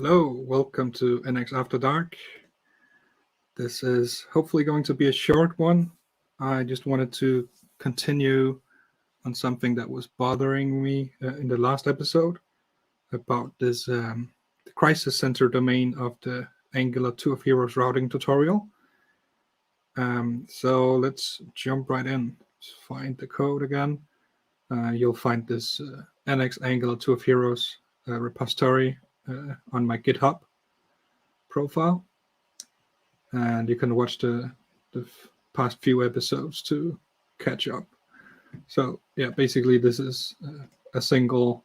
Hello, welcome to NX After Dark. This is hopefully going to be a short one. I just wanted to continue on something that was bothering me in the last episode about this the crisis center domain of the Angular 2 of Heroes routing tutorial. So let's jump right in. Let's find the code again. You'll find this NX Angular 2 of Heroes repository on my GitHub profile, and you can watch the past few episodes to catch up. So yeah, basically this is a single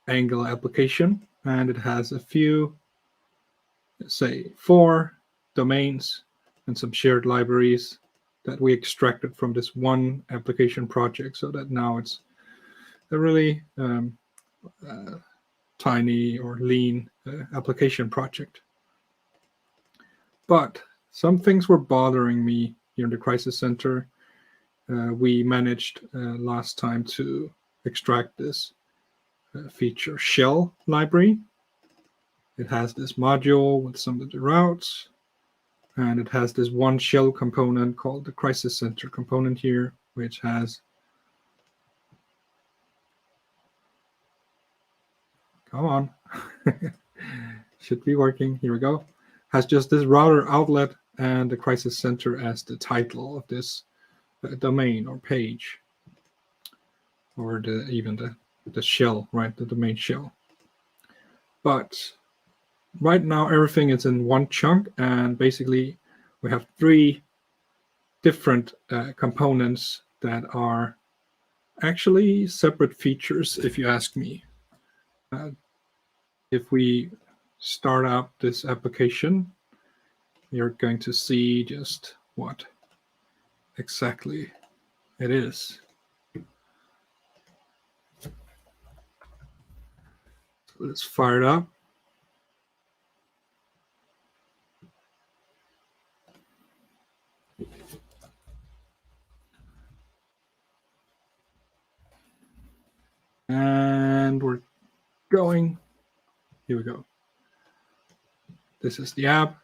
Angular application, and it has a few, say 4 domains and some shared libraries that we extracted from this one application project, so that now it's a really tiny or lean application project. But some things were bothering me here in the Crisis Center. We managed last time to extract this feature shell library. It has this module with some of the routes, and it has this one shell component called the Crisis Center component here, which has should be working. Here we go. Has just this router outlet and the Crisis Center as the title of this domain or page, or even the shell, right? The domain shell. But right now everything is in one chunk, and basically we have 3 different components that are actually separate features, if you ask me. If we start up this application, you're going to see just what exactly it is. So let's fire it up. And we're going. Here we go. This is the app.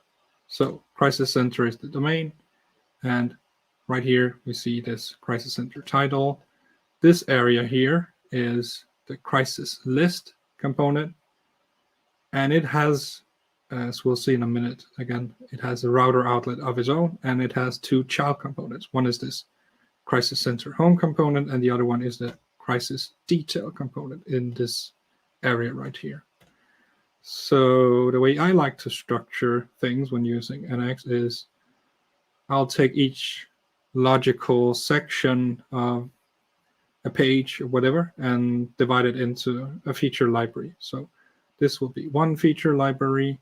So Crisis Center is the domain. And right here, we see this Crisis Center title. This area here is the crisis list component. And it has, as we'll see in a minute, again, it has a router outlet of its own, and it has 2 child components. One is this Crisis Center home component, and the other one is the crisis detail component in this area right here. So the way I like to structure things when using NX is I'll take each logical section of a page or whatever and divide it into a feature library. So this will be one feature library,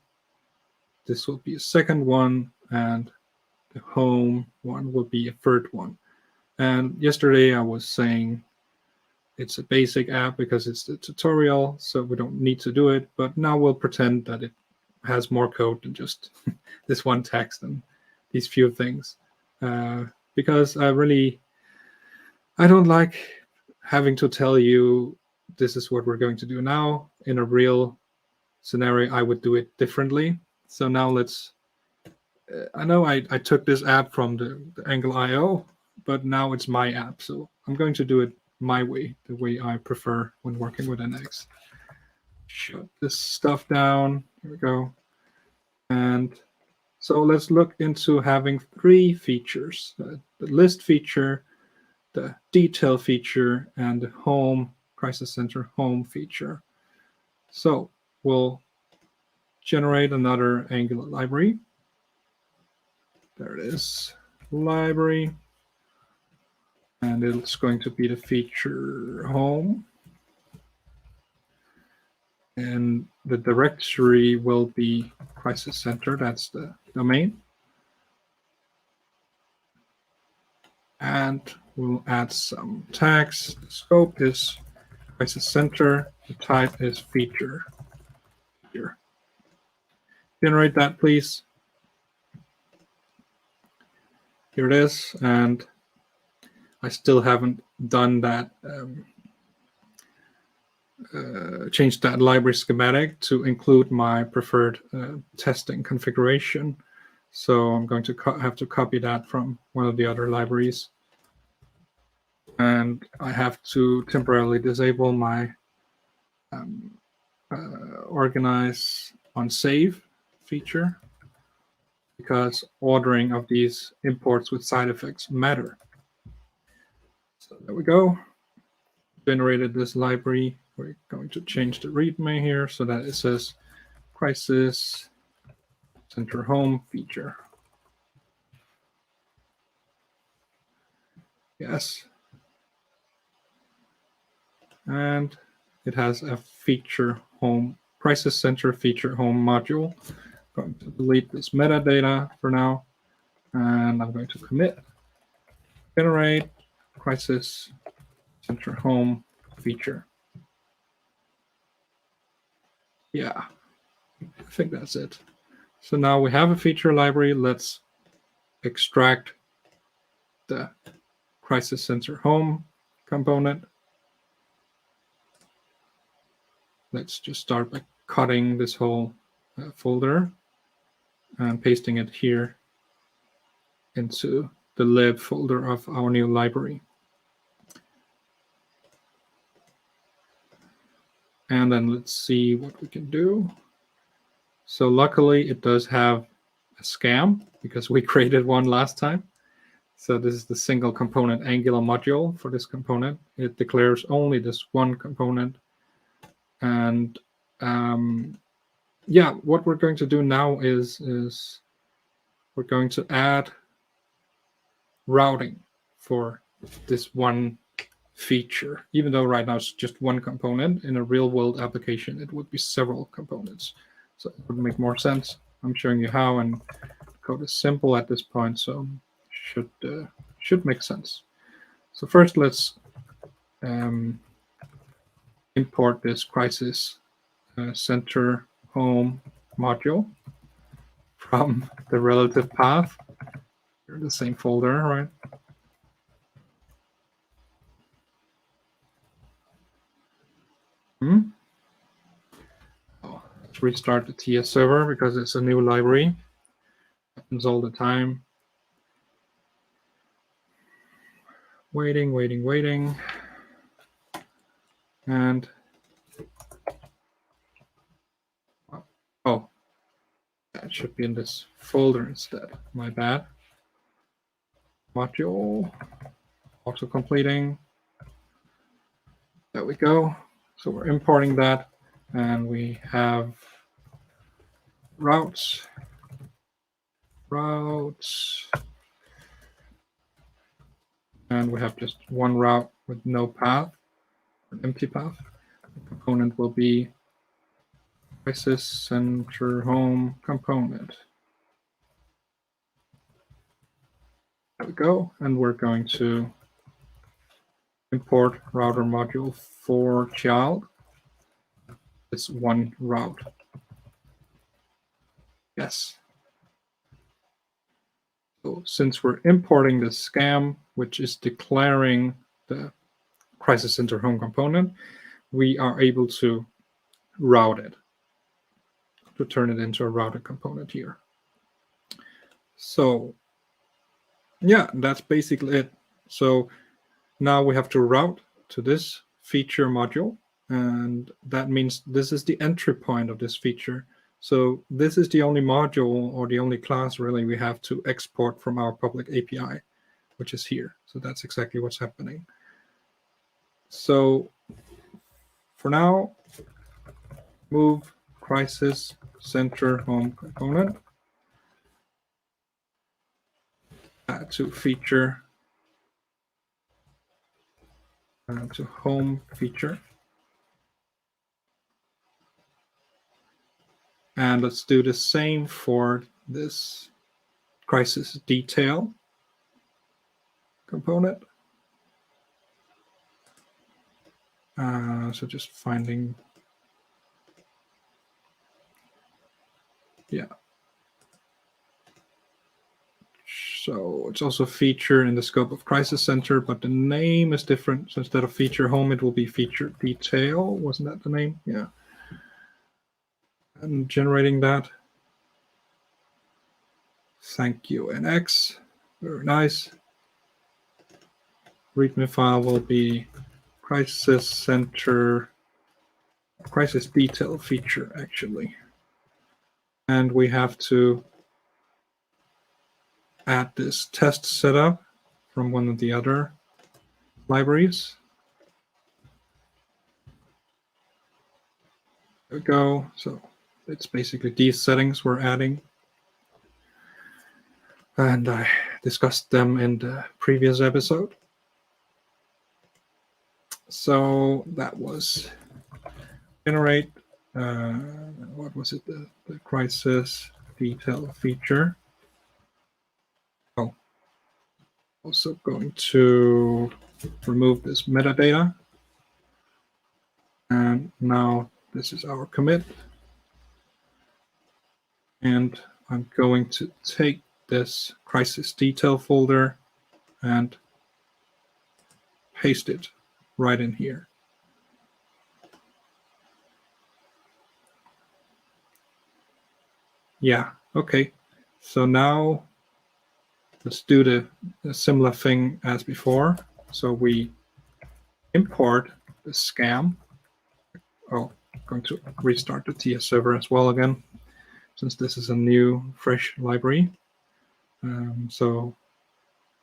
this will be a second one, and the home one will be a third one. And yesterday I was saying it's a basic app because it's the tutorial, so we don't need to do it. But now we'll pretend that it has more code than just this one text and these few things. Because I don't like having to tell you this is what we're going to do now. In a real scenario, I would do it differently. So now let's, I know I took this app from the Angle IO, but now it's my app. So I'm going to do it my way, the way I prefer when working with NX. Shut this stuff down. Here we go. And so let's look into having 3 features: the list feature, the detail feature, and the home Crisis Center home feature. So we'll generate another Angular library. There it is, library. And it's going to be the feature home. And the directory will be Crisis Center, that's the domain. And we'll add some tags. The scope is Crisis Center, the type is feature. Here. Generate that, please. Here it is, and I still haven't done that change that library schematic to include my preferred testing configuration. So I'm going to have to copy that from one of the other libraries. And I have to temporarily disable my organize on save feature, because ordering of these imports with side effects matter. So there we go. Generated this library. We're going to change the README here so that it says crisis center home feature. Yes. And it has a feature home, crisis center feature home module. I'm going to delete this metadata for now, and I'm going to commit generate crisis center home feature. Yeah, I think that's it. So now we have a feature library. Let's extract the crisis center home component. Let's just start by cutting this whole folder and pasting it here into the lib folder of our new library. And then let's see what we can do. So luckily it does have a scam because we created one last time. So this is the single component Angular module for this component. It declares only this one component. And yeah, what we're going to do now is we're going to add routing for this one feature. Even though right now it's just one component, in a real world application, it would be several components. So it would make more sense. I'm showing you how, and code is simple at this point, so should make sense. So first, let's import this crisis center home module from the relative path. They're the same folder, right? Oh, let's restart the TS server because it's a new library. Happens all the time. Waiting. And oh, that should be in this folder instead. My bad. Module, auto completing. There we go. So we're importing that, and we have routes, and we have just one route with no path, an empty path. The component will be crisis center home component. There we go, and we're going to import router module for child. It's one route. Yes. So since we're importing the scam, which is declaring the crisis center home component, we are able to route it, to turn it into a routed component here. So yeah, that's basically it. So now we have to route to this feature module, and that means this is the entry point of this feature. So this is the only module or the only class really we have to export from our public API, which is here. So that's exactly what's happening. So for now, move crisis center home component to feature to home feature. And let's do the same for this crisis detail component. So just finding, yeah. So it's also a feature in the scope of Crisis Center, but the name is different. So instead of feature home, it will be feature detail. Wasn't that the name? Yeah. And generating that. Thank you, NX. Very nice. README file will be Crisis Center, Crisis Detail feature, actually. And we have to add this test setup from one of the other libraries. There we go. So it's basically these settings we're adding. And I discussed them in the previous episode. So that was generate, what was it, the crisis detail feature. Oh, also going to remove this metadata. And now this is our commit. And I'm going to take this crisis detail folder and paste it right in here. Yeah, okay. So now let's do the similar thing as before. So we import the scam. Oh, I'm going to restart the TS server as well again, since this is a new, fresh library. So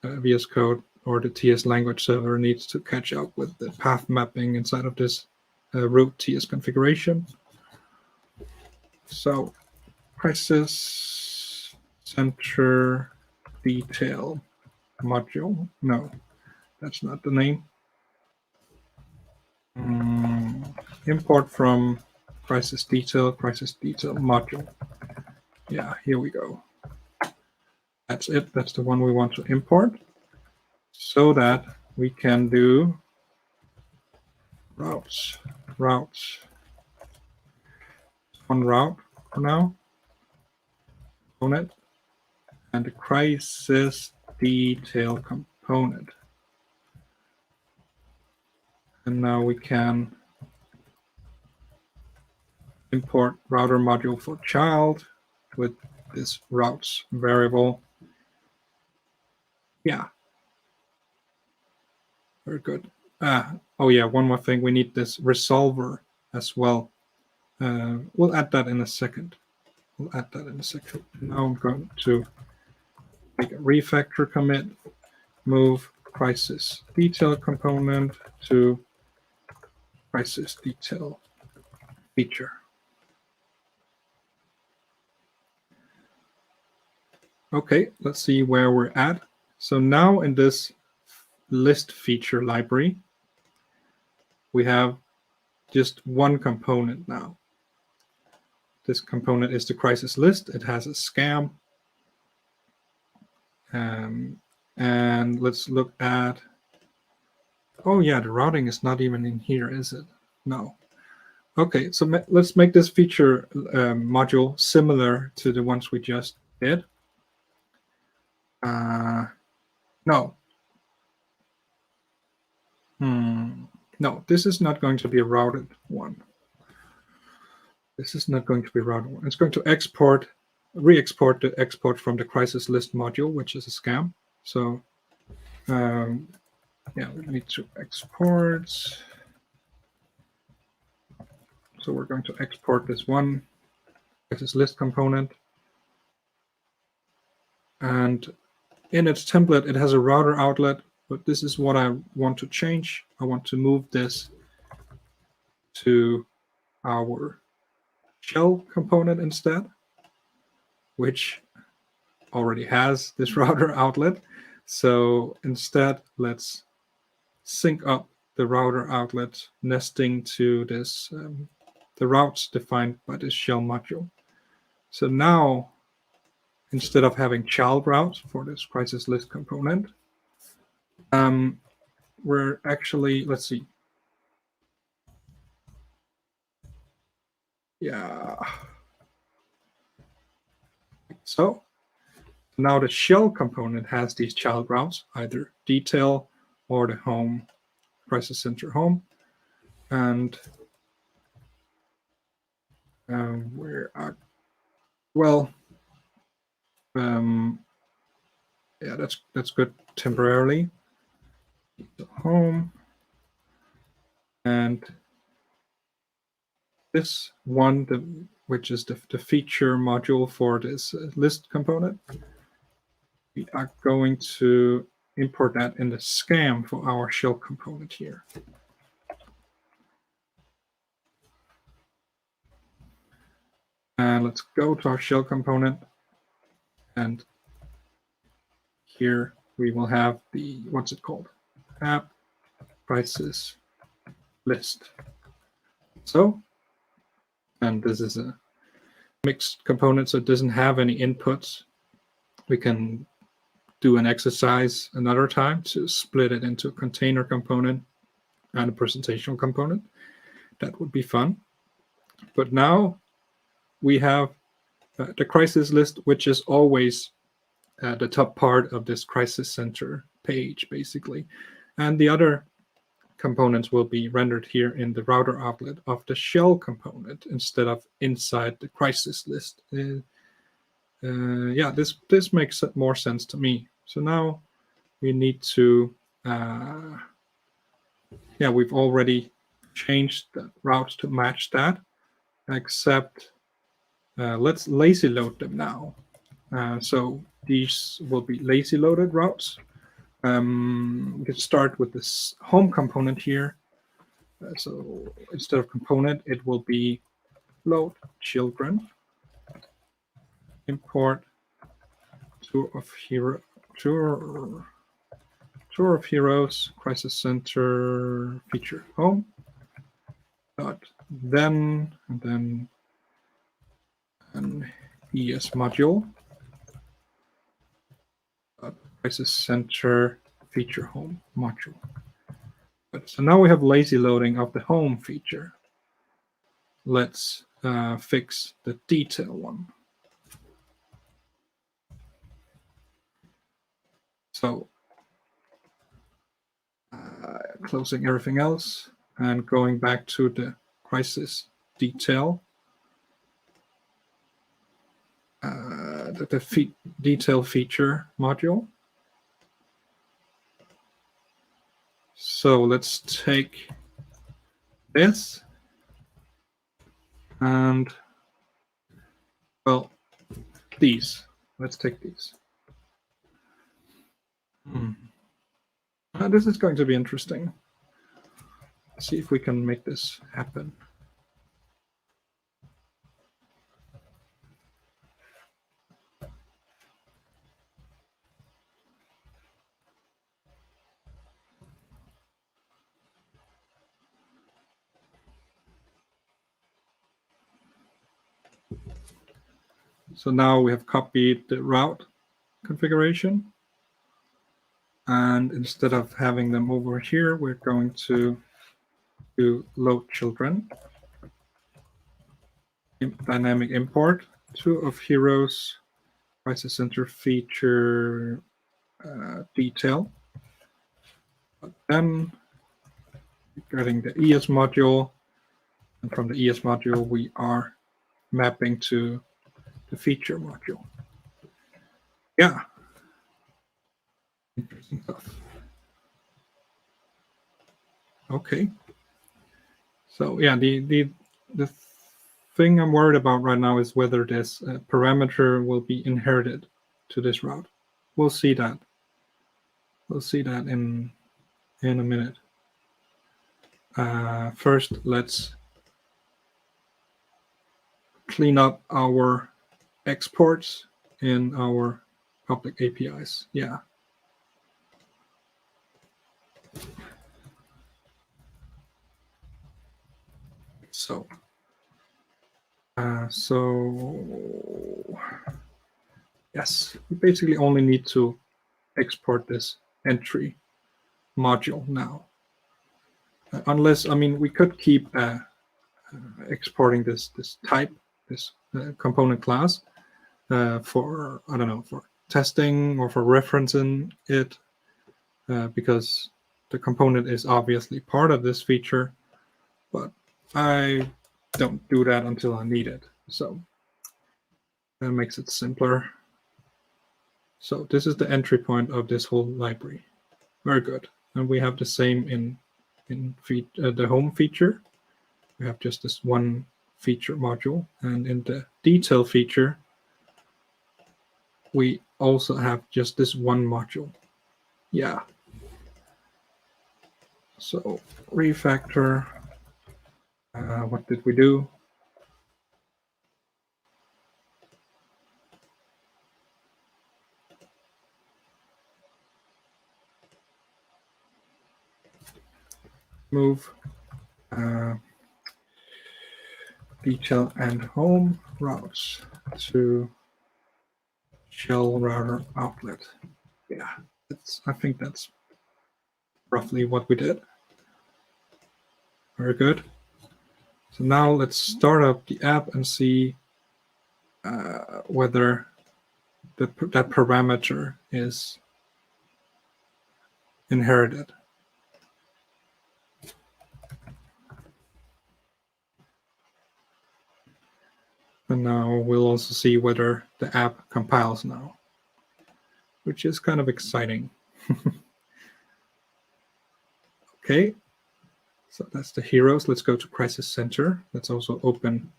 VS Code or the TS language server needs to catch up with the path mapping inside of this root TS configuration. So Crisis Center Detail module. No, that's not the name. Import from Crisis Detail module. Yeah, here we go. That's it. That's the one we want to import so that we can do routes. One route for now. Component and the crisis detail component. And now we can import router module for child with this routes variable. Yeah. Very good. Oh yeah, one more thing. We need this resolver as well. We'll add that in a second. Now I'm going to make a refactor commit, move crisis detail component to crisis detail feature. Okay, let's see where we're at. So now in this list feature library, we have just one component now. This component is the crisis list. It has a scam. And let's look at, oh yeah, the routing is not even in here, is it? No. Okay, so let's make this feature module similar to the ones we just did. No. No, this is not going to be a routed one. This is not going to be a routed one. It's going to re-export the export from the crisis list module, which is a scam. So yeah, we need to export. So we're going to export this one crisis list component. And in its template, it has a router outlet, but this is what I want to change. I want to move this to our shell component instead, which already has this router outlet. So instead, let's sync up the router outlet nesting to this the routes defined by this shell module. So now, instead of having child routes for this crisis list component, we're actually, let's see. Yeah. So Now the shell component has these child routes, either detail or the home, crisis center home. And where are, well, yeah, that's good temporarily. The home, and this one, which is the feature module for this list component, we are going to import that in the scam for our shell component here. And let's go to our shell component, and here we will have the, what's it called? App prices list. So, and this is a mixed component, so it doesn't have any inputs. We can do an exercise another time to split it into a container component and a presentational component. That would be fun. But now we have the crisis list, which is always the top part of this crisis center page, basically. And the other components will be rendered here in the router outlet of the shell component instead of inside the crisis list. Yeah, this makes more sense to me. So now we need to, yeah, we've already changed the routes to match that, except let's lazy load them now. So these will be lazy loaded routes. We can start with this home component here. So instead of component, it will be load children, import tour of heroes, crisis center feature home. Then an ES module. Crisis center feature home module. So now we have lazy loading of the home feature. Let's fix the detail one. So closing everything else and going back to the crisis detail. The detail feature module. So let's take this and, well, these. Let's take these. This is going to be interesting. Let's see if we can make this happen. So now we have copied the route configuration. And instead of having them over here, we're going to do load children, dynamic import, two of heroes, crisis center feature detail. But then getting the ES module, and from the ES module, we are mapping to the feature module. Yeah. Interesting stuff. Okay. So yeah, the thing I'm worried about right now is whether this parameter will be inherited to this route. We'll see that. We'll see that in a minute. First, let's clean up our exports in our public APIs. Yeah. So yes, we basically only need to export this entry module now. Unless, I mean, we could keep exporting this type, this component class for, I don't know, for testing or for referencing it, because the component is obviously part of this feature, but I don't do that until I need it. So that makes it simpler. So this is the entry point of this whole library. Very good. And we have the same in the home feature. We have just this one feature module, and in the detail feature, we also have just this one module. Yeah. So refactor. What did we do? Move detail and home routes to shell router outlet. Yeah, I think that's roughly what we did. Very good. So now let's start up the app and see whether that parameter is inherited. And now we'll also see whether the app compiles now, which is kind of exciting. Okay, so that's the heroes. Let's go to Crisis Center. Let's also open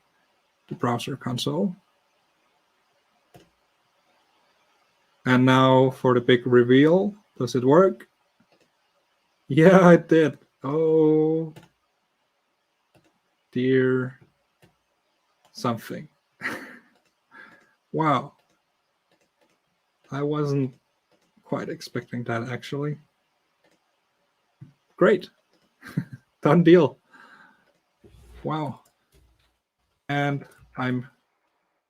the browser console. And now for the big reveal. Does it work? Yeah, it did. Oh, dear something. Wow. I wasn't quite expecting that, actually. Great. Done deal. Wow. And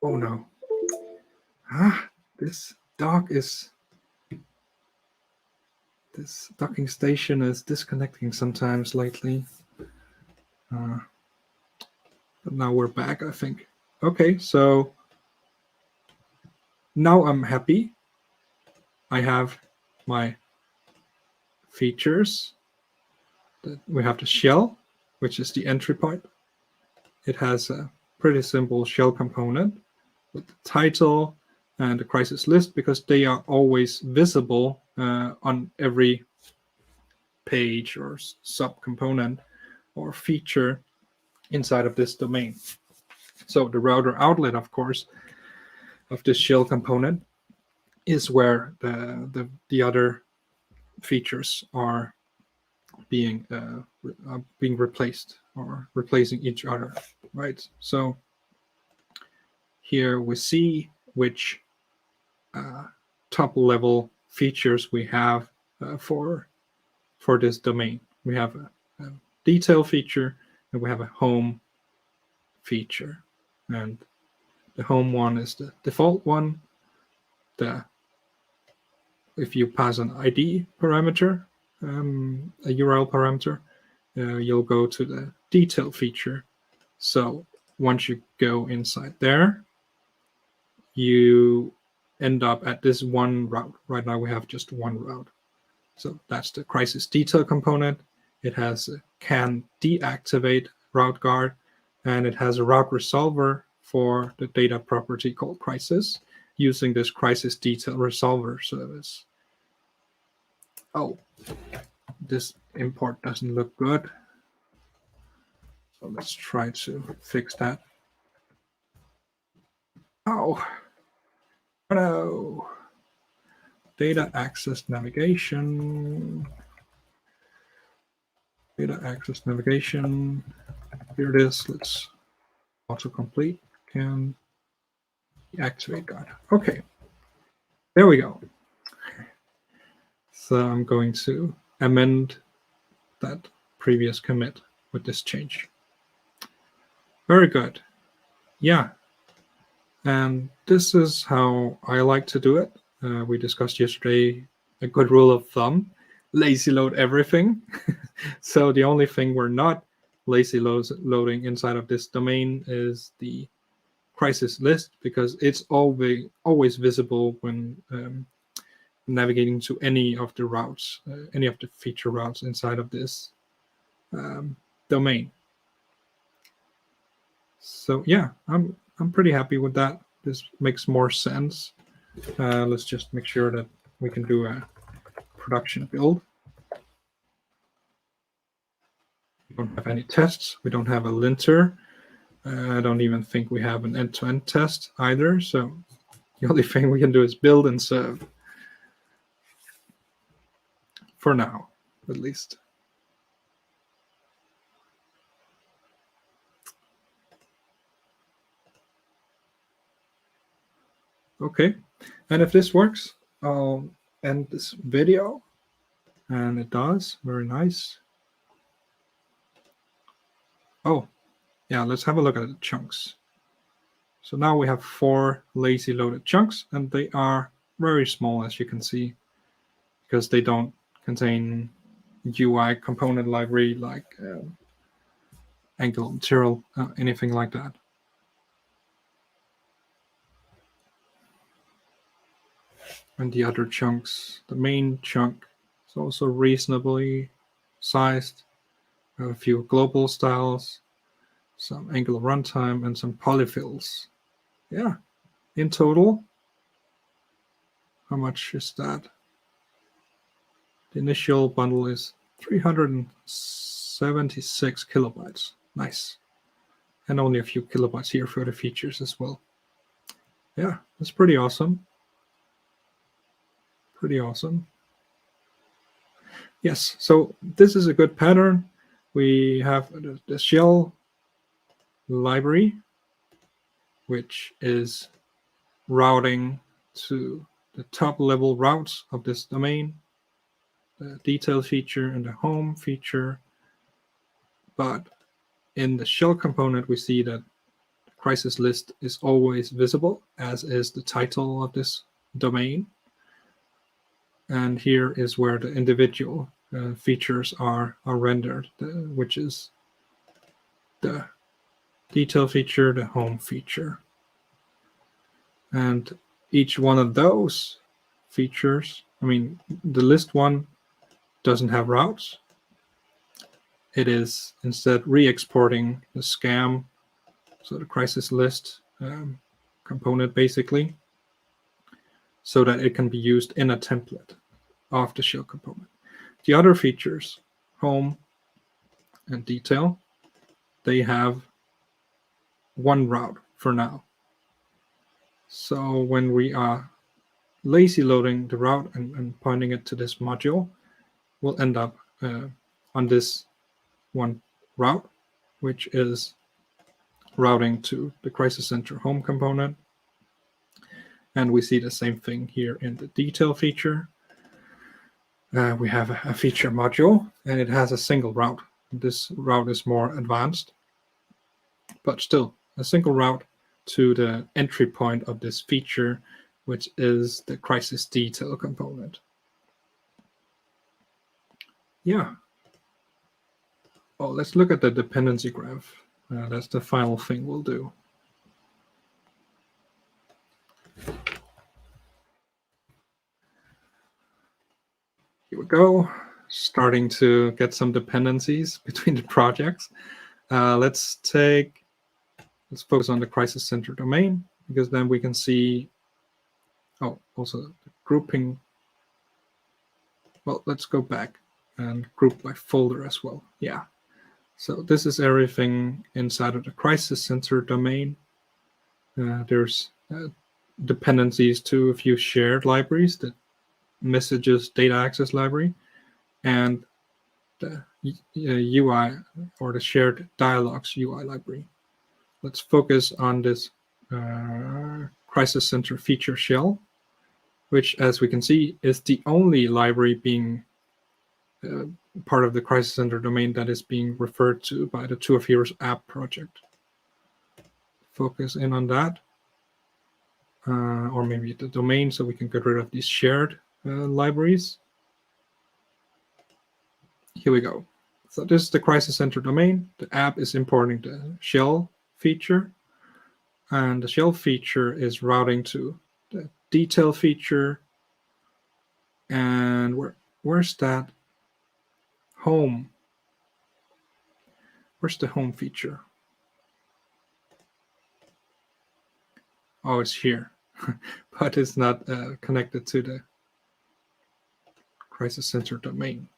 oh no. This docking station is disconnecting sometimes lately. But now we're back, I think. Okay, so now I'm happy. I have my features. We have the shell, which is the entry point. It has a pretty simple shell component with the title and the crisis list, because they are always visible on every page or sub-component or feature inside of this domain. So the router outlet, of course, of this shell component is where the other features are being replaced or replacing each other, right? So here we see which top level features we have for this domain. We have a detail feature and we have a home feature, and the home one is the default one. If you pass an ID parameter, a URL parameter, you'll go to the detail feature. So once you go inside there, you end up at this one route. Right now we have just one route. So that's the crisis detail component. It has a can deactivate route guard, and it has a route resolver for the data property called crisis using this crisis detail resolver service. Oh, this import doesn't look good. So let's try to fix that. Oh no. Data access navigation. Data access navigation. Here it is. Let's autocomplete. Can deactivate guard. Okay. There we go. So I'm going to amend that previous commit with this change. Very good. Yeah. And this is how I like to do it. We discussed yesterday a good rule of thumb: lazy load everything. So the only thing we're not lazy loading inside of this domain is the crisis list because it's always visible when navigating to any of the routes, any of the feature routes inside of this domain. So yeah, I'm pretty happy with that. This makes more sense. Let's just make sure that we can do a production build. We don't have any tests. We don't have a linter. I don't even think we have an end-to-end test either. So the only thing we can do is build and serve. For now, at least. Okay, and if this works, I'll end this video. And it does, very nice. Oh, yeah, let's have a look at the chunks. So now we have 4 lazy loaded chunks, and they are very small, as you can see, because they don't contain UI component library like Angular material, anything like that. And the other chunks, the main chunk is also reasonably sized. We have a few global styles, some Angular runtime, and some polyfills. Yeah, in total, how much is that? The initial bundle is 376 kilobytes. Nice. And only a few kilobytes here for the features as well. Yeah, that's pretty awesome. Pretty awesome. Yes, so this is a good pattern. We have the shell library, which is routing to the top level routes of this domain, the detail feature and the home feature. But in the shell component, we see that the crisis list is always visible, as is the title of this domain. And here is where the individual features are rendered, which is the detail feature, the home feature. And each one of those features, I mean, the list one doesn't have routes. It is instead re-exporting the scam, so the crisis list component basically, so that it can be used in a template of the shell component. The other features, home and detail, they have one route for now. So when we are lazy loading the route and pointing it to this module, we'll end up on this one route, which is routing to the Crisis Center home component. And we see the same thing here in the detail feature. We have a feature module, and it has a single route. This route is more advanced, but still a single route to the entry point of this feature, which is the crisis detail component. Yeah. Oh, let's look at the dependency graph. That's the final thing we'll do. Here we go, starting to get some dependencies between the projects. Let's focus on the crisis center domain, because then we can see, oh, also the grouping. Well, let's go back and group by folder as well. Yeah. So this is everything inside of the crisis center domain. There's dependencies to a few shared libraries, the messages data access library, and the UI, or the shared dialogues UI library. Let's focus on this crisis center feature shell, which, as we can see, is the only library being part of the crisis center domain that is being referred to by the 2 of Heroes app project. Focus in on that, or maybe the domain, so we can get rid of these shared libraries. Here we go. So this is the crisis center domain. The app is importing the shell feature. And the shell feature is routing to the detail feature. And where's that home? Where's the home feature? Oh, it's here, but it's not connected to the crisis center domain.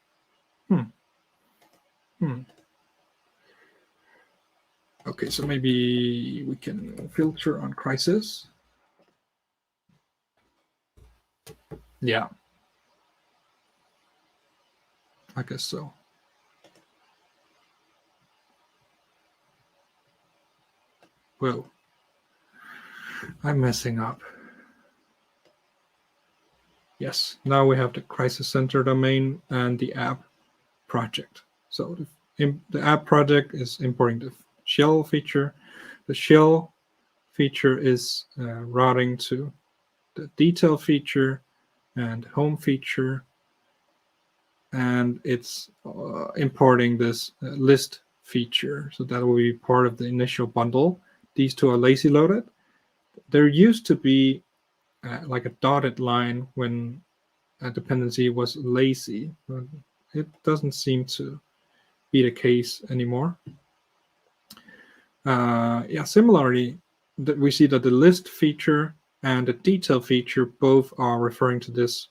Okay, so maybe we can filter on crisis. Yeah, I guess so. Whoa, I'm messing up. Yes, now we have the crisis center domain and the app project. So the app project is importing the shell feature. The shell feature is routing to the detail feature and home feature, and it's importing this list feature. So that will be part of the initial bundle. These two are lazy loaded. There used to be like a dotted line when a dependency was lazy, but it doesn't seem to be the case anymore. Yeah, similarly, we see that the list feature and the detail feature both are referring to this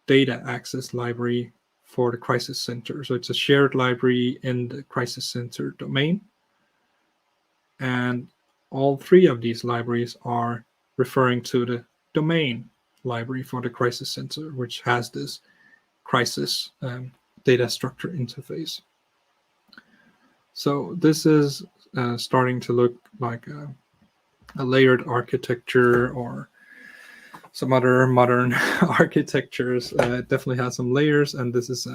data access library for the crisis center. So it's a shared library in the crisis center domain. And all three of these libraries are referring to the domain library for the crisis center, which has this crisis data structure interface. So this is starting to look like a layered architecture or some other modern architectures. It definitely has some layers, and this is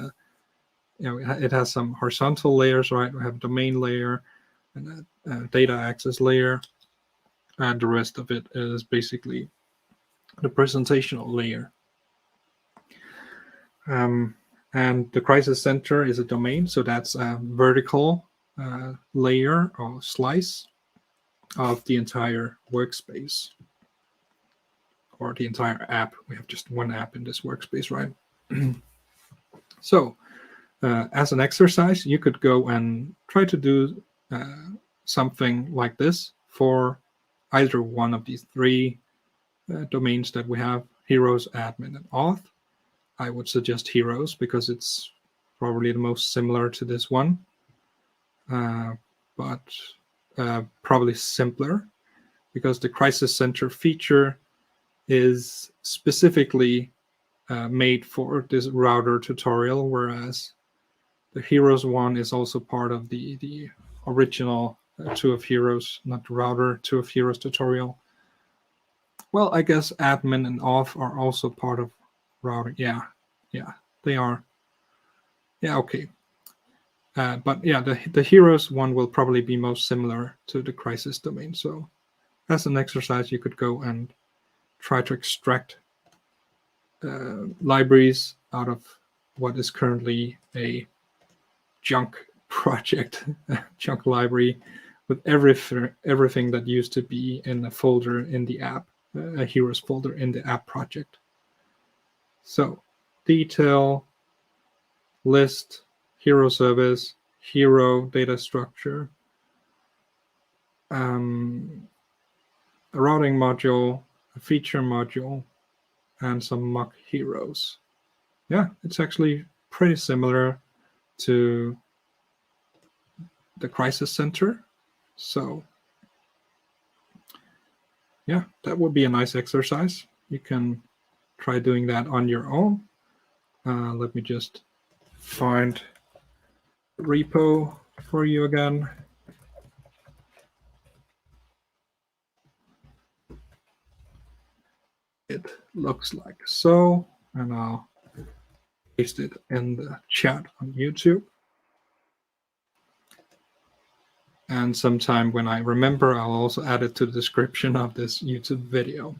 it has some horizontal layers, right? We have a domain layer and a data access layer, and the rest of it is basically the presentational layer. And the crisis center is a domain, so that's a vertical layer or slice of the entire workspace or the entire app. We have just one app in this workspace, right? So as an exercise, you could go and try to do something like this for either one of these three domains that we have: heroes, admin, and auth. I would suggest heroes because it's probably the most similar to this one, but probably simpler because the crisis center feature is specifically made for this router tutorial, whereas the heroes one is also part of the original Two of Heroes, not the router, Two of Heroes tutorial. Well, I guess admin and auth are also part of routing. Yeah, they are. Yeah, okay. But yeah, the heroes one will probably be most similar to the crisis domain. So as an exercise, you could go and try to extract libraries out of what is currently a junk project, junk library with everything that used to be in a folder in the app, a heroes folder in the app project. So detail, list, hero service, hero data structure, a routing module, a feature module, and some mock heroes. Yeah, it's actually pretty similar to the crisis center. So yeah, that would be a nice exercise. You can try doing that on your own. Let me just find the repo for you again. It looks like so, and I'll paste it in the chat on YouTube. And sometime when I remember, I'll also add it to the description of this YouTube video.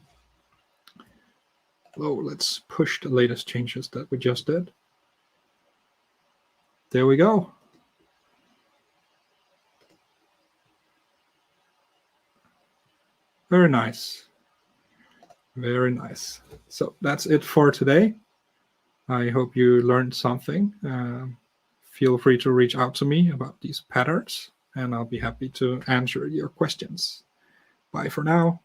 Oh, let's push the latest changes that we just did. There we go. Very nice. Very nice. So that's it for today. I hope you learned something. Feel free to reach out to me about these patterns, and I'll be happy to answer your questions. Bye for now.